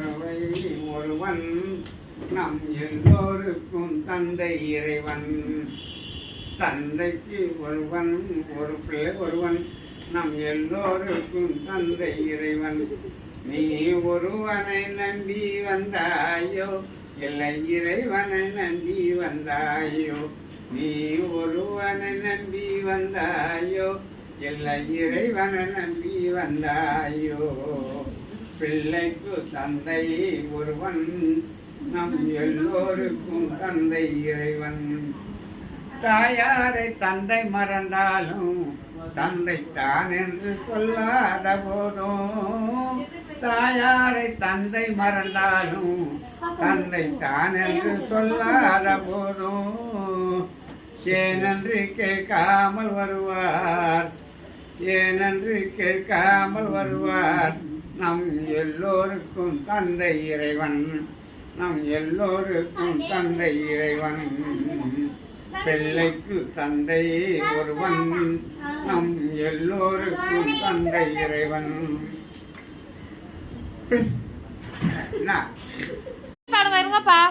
ஒருவை ஒருவன் நம் எல்லோருக்கும் தந்தை இறைவன். தந்தைக்கு ஒருவன் ஒரு பிள்ளை ஒருவன் நம் எல்லோருக்கும் தந்தை இறைவன். நீ ஒருவனை நம்பி வந்தாயோ இல்லை இறைவனை நம்பி வந்தாயோ. நீ ஒருவனை நம்பி வந்தாயோ இல்லை இறைவனை நம்பி வந்தாயோ. பிள்ளைக்கு தந்தை ஒருவன் நம் எல்லோருக்கும் தந்தை இறைவன். தாயாரை தந்தை மறந்தாலும் தந்தை தான் என்று சொல்லாத போதும். தாயாரை தந்தை மறந்தாலும் தந்தை தான் என்று சொல்லாத போதும். ஏனென்று கேட்காமல் வருவார், ஏனென்று கேட்காமல் வருவார் நம் எல்லோருக்கும் தந்தை இறைவன். நம் எல்லோருக்கும் தந்தை இறைவன். பிள்ளைக்கு தந்தை ஒருவன் நம் எல்லோருக்கும் தந்தை இறைவன். பாருங்கப்பா.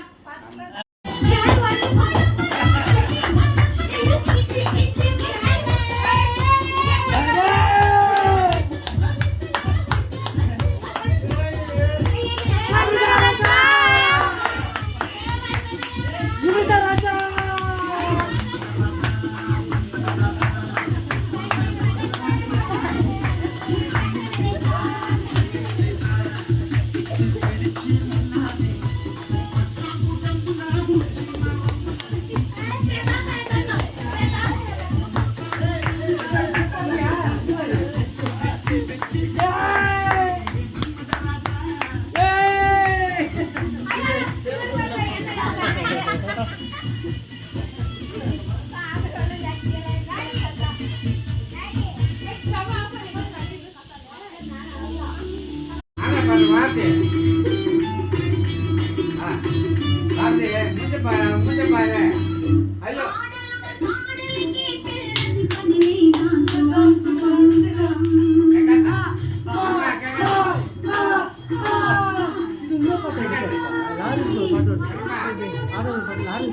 मुझे पारा हेलो लारी